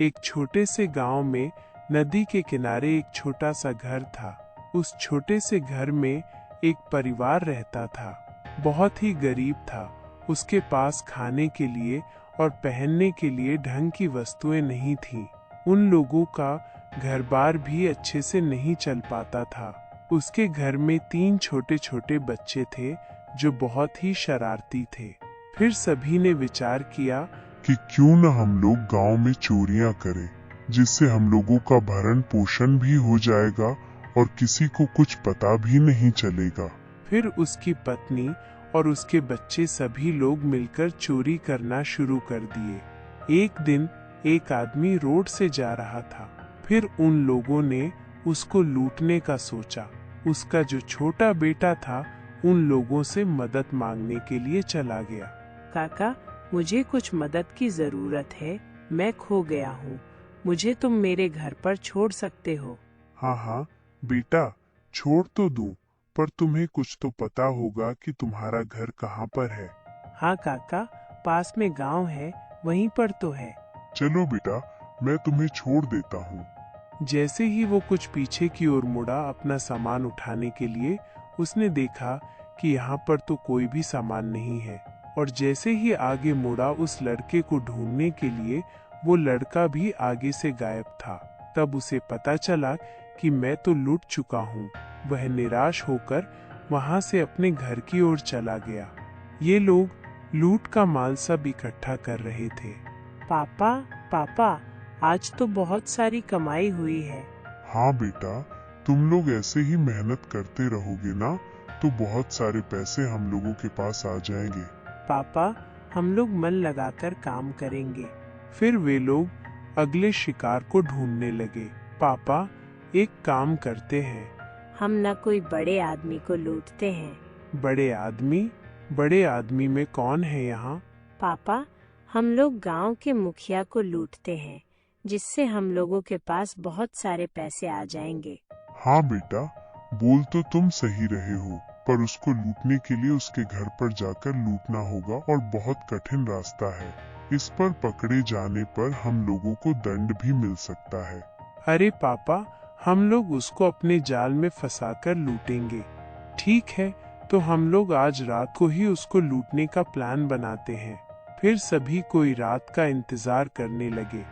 एक छोटे से गांव में नदी के किनारे एक छोटा सा घर था। उस छोटे से घर में एक परिवार रहता था। बहुत ही गरीब था। उसके पास खाने के लिए और पहनने के लिए ढंग की वस्तुएं नहीं थीं। उन लोगों का घर-बार भी अच्छे से नहीं चल पाता था। उसके घर में 3 छोटे छोटे बच्चे थे जो बहुत ही शरारती थे। फिर सभी ने विचार किया कि क्यों न हम लोग गांव में चोरियां करें, जिससे हम लोगों का भरण पोषण भी हो जाएगा और किसी को कुछ पता भी नहीं चलेगा। फिर उसकी पत्नी और उसके बच्चे सभी लोग मिलकर चोरी करना शुरू कर दिए। एक दिन एक आदमी रोड से जा रहा था। फिर उन लोगों ने उसको लूटने का सोचा। उसका जो छोटा बेटा था उन लोगों से मदद मांगने के लिए चला गया। काका, मुझे कुछ मदद की जरूरत है। मैं खो गया हूँ। मुझे तुम मेरे घर पर छोड़ सकते हो? हाँ हाँ बेटा, छोड़ तो दूं, पर तुम्हें कुछ तो पता होगा कि तुम्हारा घर कहाँ पर है। हाँ काका, पास में गांव है, वहीं पर तो है। चलो बेटा, मैं तुम्हें छोड़ देता हूँ। जैसे ही वो कुछ पीछे की ओर मुड़ा अपना सामान उठाने के लिए, उसने देखा कि यहाँ पर तो कोई भी सामान नहीं है। और जैसे ही आगे मुड़ा उस लड़के को ढूंढने के लिए, वो लड़का भी आगे से गायब था। तब उसे पता चला कि मैं तो लूट चुका हूँ। वह निराश होकर वहाँ से अपने घर की ओर चला गया। ये लोग लूट का माल सब इकट्ठा कर रहे थे। पापा, पापा, आज तो बहुत सारी कमाई हुई है। हाँ बेटा, तुम लोग ऐसे ही मेहनत करते रहोगे ना, तो बहुत सारे पैसे हम लोगों के पास आ जाएंगे। पापा, हम लोग मन लगाकर काम करेंगे। फिर वे लोग अगले शिकार को ढूंढने लगे। पापा, एक काम करते हैं। हम न कोई बड़े आदमी को लूटते हैं। बड़े आदमी? बड़े आदमी में कौन है यहाँ? पापा, हम लोग गांव के मुखिया को लूटते हैं, जिससे हम लोगों के पास बहुत सारे पैसे आ जाएंगे। हाँ बेटा, बोल तो तुम सही रहे हो, पर उसको लूटने के लिए उसके घर पर जाकर लूटना होगा और बहुत कठिन रास्ता है। इस पर पकड़े जाने पर हम लोगों को दंड भी मिल सकता है। अरे पापा, हम लोग उसको अपने जाल में फंसाकर लूटेंगे। ठीक है, तो हम लोग आज रात को ही उसको लूटने का प्लान बनाते हैं। फिर सभी कोई रात का इंतजार करने लगे।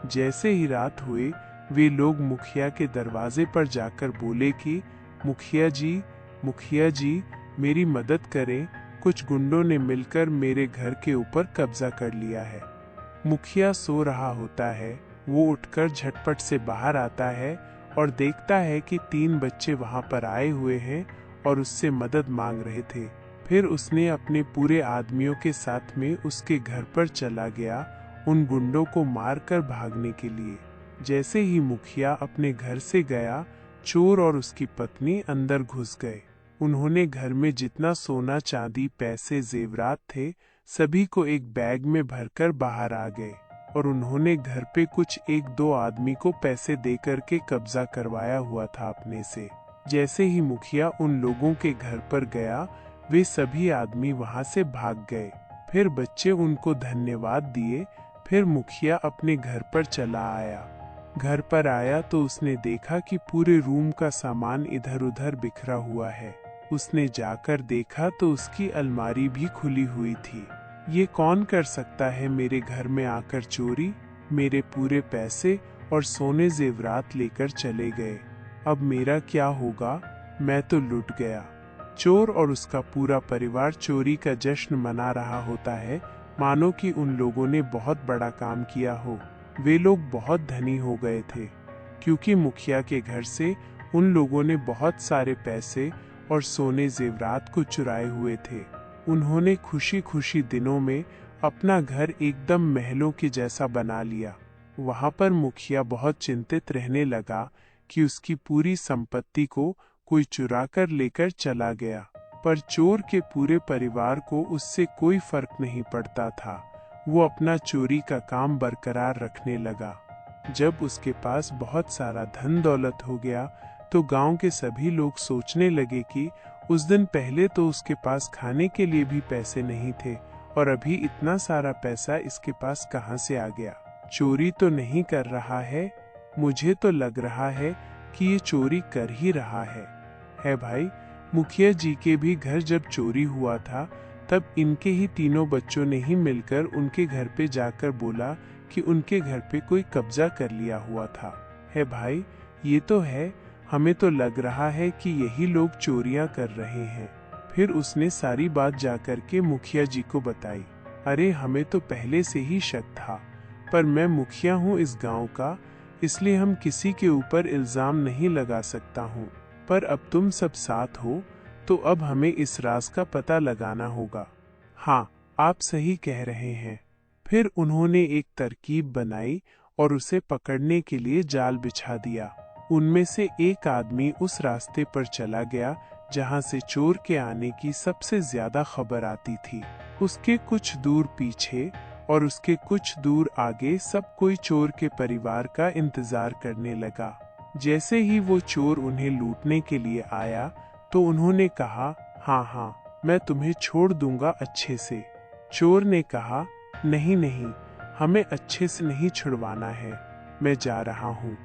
जैसे ही रात हुए, वे लोग मुखिया के दरवाजे पर जाकर बोले कि मुखिया जी, मेरी मदद करें। कुछ गुंडों ने मिलकर मेरे घर के ऊपर कब्जा कर लिया है। मुखिया सो रहा होता है। वो उठकर झटपट से बाहर आता है और देखता है कि 3 बच्चे वहां पर आए हुए हैं और उससे मदद मांग रहे थे। फिर उसने अपने पूरे आदमियों के साथ में उसके घर पर चला गया, उन गुंडों को मारकर भागने के लिए। जैसे ही मुखिया अपने घर से गया, चोर और उसकी पत्नी अंदर घुस गए। उन्होंने घर में जितना सोना चांदी पैसे जेवरात थे, सभी को एक बैग में भरकर बाहर आ गए और उन्होंने घर पे कुछ 1-2 आदमी को पैसे देकर के कब्जा करवाया हुआ था अपने से। जैसे ही मुखिया उन लोगों के घर पर गया, वे सभी आदमी वहां से भाग गए। फिर बच्चे उनको धन्यवाद दिए। फिर मुखिया अपने घर पर चला आया। घर पर आया तो उसने देखा कि पूरे रूम का सामान इधर उधर बिखरा हुआ है। उसने जाकर देखा तो उसकी अलमारी भी खुली हुई थी। ये कौन कर सकता है मेरे घर में आकर चोरी? मेरे पूरे पैसे और सोने जेवरात लेकर चले गए। अब मेरा क्या होगा? मैं तो लुट गया। चोर और उसका पूरा परिवार चोरी का जश्न मना रहा होता है, मानो कि उन लोगों ने बहुत बड़ा काम किया हो। वे लोग बहुत धनी हो गए थे, क्योंकि मुखिया के घर से उन लोगों ने बहुत सारे पैसे और सोने जेवरात को चुराए हुए थे। उन्होंने खुशी खुशी दिनों में अपना घर एकदम महलों के जैसा बना लिया। वहां पर मुखिया बहुत चिंतित रहने लगा कि उसकी पूरी संपत्ति को कोई चुरा कर लेकर चला गया। पर चोर के पूरे परिवार को उससे कोई फर्क नहीं पड़ता था। वो अपना चोरी का काम बरकरार रखने लगा। जब उसके पास बहुत सारा धन दौलत हो गया, तो गांव के सभी लोग सोचने लगे कि उस दिन पहले तो उसके पास खाने के लिए भी पैसे नहीं थे और अभी इतना सारा पैसा इसके पास कहां से आ गया। चोरी तो नहीं कर रहा है? मुझे तो लग रहा है कि ये चोरी कर ही रहा है भाई। मुखिया जी के भी घर जब चोरी हुआ था तब इनके ही तीनों बच्चों ने ही मिलकर उनके घर पे जाकर बोला कि उनके घर पे कोई कब्जा कर लिया हुआ था। है भाई, ये तो है, हमें तो लग रहा है कि यही लोग चोरियां कर रहे हैं। फिर उसने सारी बात जाकर के मुखिया जी को बताई। अरे हमें तो पहले से ही शक था, पर मैं मुखिया हूँ इस गांव का, इसलिए हम किसी के ऊपर इल्जाम नहीं लगा सकता हूँ। पर अब तुम सब साथ हो तो अब हमें इस राज का पता लगाना होगा। हाँ, आप सही कह रहे हैं। फिर उन्होंने एक तरकीब बनाई और उसे पकड़ने के लिए जाल बिछा दिया। उनमें से एक आदमी उस रास्ते पर चला गया जहां से चोर के आने की सबसे ज्यादा खबर आती थी। उसके कुछ दूर पीछे और उसके कुछ दूर आगे सब कोई चोर के परिवार का इंतजार करने लगा। जैसे ही वो चोर उन्हें लूटने के लिए आया तो उन्होंने कहा, हाँ, मैं तुम्हें छोड़ दूंगा अच्छे से। चोर ने कहा, नहीं, हमें अच्छे से नहीं छुड़वाना है, मैं जा रहा हूँ।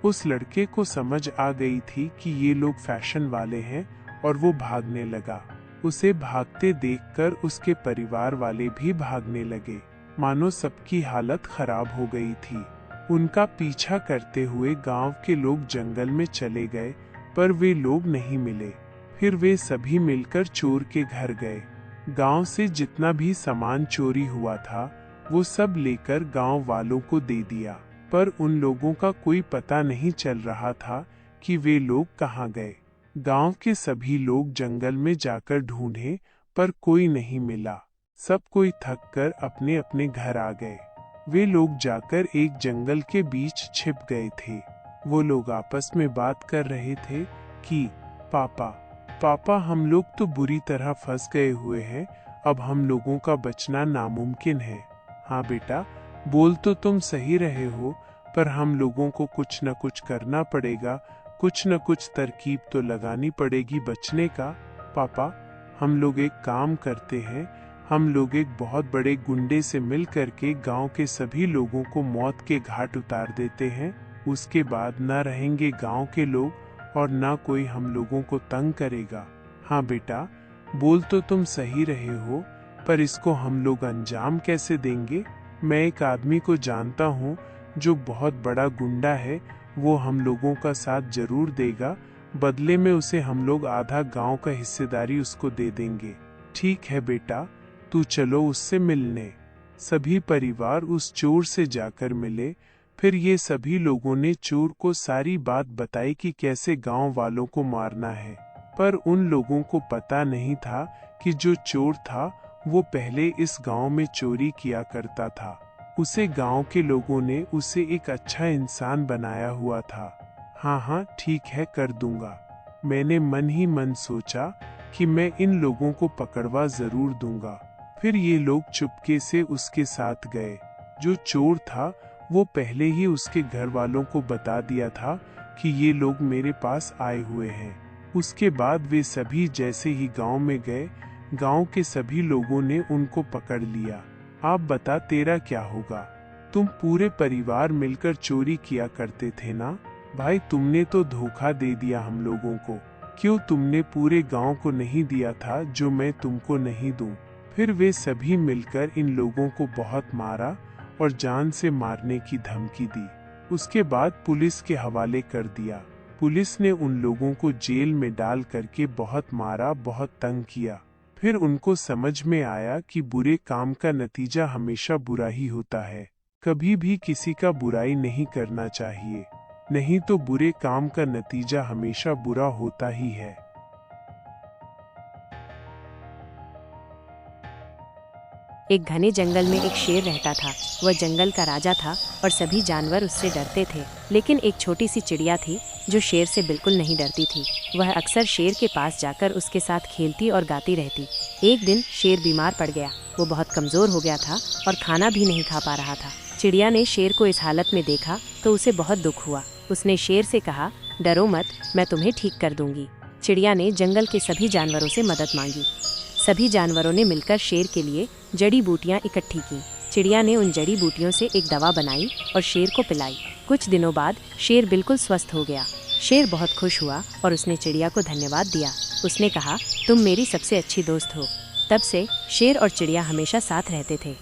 उस लड़के को समझ आ गई थी कि ये लोग फैशन वाले हैं और वो भागने लगा। उसे भागते देखकर उसके परिवार वाले भी भागने लगे, मानो सबकी हालत खराब हो गई थी। उनका पीछा करते हुए गांव के लोग जंगल में चले गए, पर वे लोग नहीं मिले। फिर वे सभी मिलकर चोर के घर गए। गांव से जितना भी सामान चोरी हुआ था वो सब लेकर गांव वालों को दे दिया, पर उन लोगों का कोई पता नहीं चल रहा था कि वे लोग कहाँ गए। गांव के सभी लोग जंगल में जाकर ढूंढे, पर कोई नहीं मिला। सब कोई थक कर अपने अपने घर आ गए। वे लोग जाकर एक जंगल के बीच छिप गए थे। वो लोग आपस में बात कर रहे थे कि पापा, हम लोग तो बुरी तरह फंस गए हुए हैं, अब हम लोगों का बचना नामुमकिन है। हाँ बेटा, बोल तो तुम सही रहे हो, पर हम लोगों को कुछ न कुछ करना पड़ेगा, कुछ न कुछ तरकीब तो लगानी पड़ेगी बचने का। पापा, हम लोग एक काम करते हैं, हम लोग एक बहुत बड़े गुंडे से मिल करके गांव के सभी लोगों को मौत के घाट उतार देते हैं। उसके बाद न रहेंगे गांव के लोग और ना कोई हम लोगों को तंग करेगा। हाँ बेटा, बोल तो तुम सही रहे हो, पर इसको हम लोग अंजाम कैसे देंगे? मैं एक आदमी को जानता हूँ जो बहुत बड़ा गुंडा है, वो हम लोगों का साथ जरूर देगा, बदले में उसे हम लोग आधा गांव का हिस्सेदारी उसको दे देंगे। ठीक है बेटा, तू चलो उससे मिलने। सभी परिवार उस चोर से जाकर मिले। फिर ये सभी लोगों ने चोर को सारी बात बताई कि कैसे गांव वालों को मारना है, पर उन लोगों को पता नहीं था कि जो चोर था वो पहले इस गांव में चोरी किया करता था। उसे गांव के लोगों ने उसे एक अच्छा इंसान बनाया हुआ था। हाँ, ठीक है, कर दूंगा। मैंने मन ही मन सोचा कि मैं इन लोगों को पकड़वा जरूर दूंगा। फिर ये लोग चुपके से उसके साथ गए। जो चोर था वो पहले ही उसके घर वालों को बता दिया था कि ये लोग मेरे पास आए हुए हैं। उसके बाद वे सभी जैसे ही गांव में गए, गांव के सभी लोगों ने उनको पकड़ लिया। आप बता, तेरा क्या होगा? तुम पूरे परिवार मिलकर चोरी किया करते थे ना भाई, तुमने तो धोखा दे दिया हम लोगों को। क्यों तुमने पूरे गांव को नहीं दिया था जो मैं तुमको नहीं दूं? फिर वे सभी मिलकर इन लोगों को बहुत मारा और जान से मारने की धमकी दी। उसके बाद पुलिस के हवाले कर दिया। पुलिस ने उन लोगों को जेल में डाल करके बहुत मारा, बहुत तंग किया। फिर उनको समझ में आया कि बुरे काम का नतीजा हमेशा बुरा ही होता है। कभी भी किसी का बुराई नहीं करना चाहिए, नहीं तो बुरे काम का नतीजा हमेशा बुरा होता ही है। एक घने जंगल में एक शेर रहता था। वह जंगल का राजा था और सभी जानवर उससे डरते थे। लेकिन एक छोटी सी चिड़िया थी जो शेर से बिल्कुल नहीं डरती थी। वह अक्सर शेर के पास जाकर उसके साथ खेलती और गाती रहती। एक दिन शेर बीमार पड़ गया। वो बहुत कमजोर हो गया था और खाना भी नहीं खा पा रहा था। चिड़िया ने शेर को इस हालत में देखा तो उसे बहुत दुख हुआ। उसने शेर से कहा, डरो मत, मैं तुम्हें ठीक कर दूंगी। चिड़िया ने जंगल के सभी जानवरों से मदद मांगी। सभी जानवरों ने मिलकर शेर के लिए जड़ी बूटियां इकट्ठी की। चिड़िया ने उन जड़ी बूटियों से एक दवा बनाई और शेर को पिलाई। कुछ दिनों बाद शेर बिल्कुल स्वस्थ हो गया। शेर बहुत खुश हुआ और उसने चिड़िया को धन्यवाद दिया। उसने कहा, तुम मेरी सबसे अच्छी दोस्त हो। तब से शेर और चिड़िया हमेशा साथ रहते थे।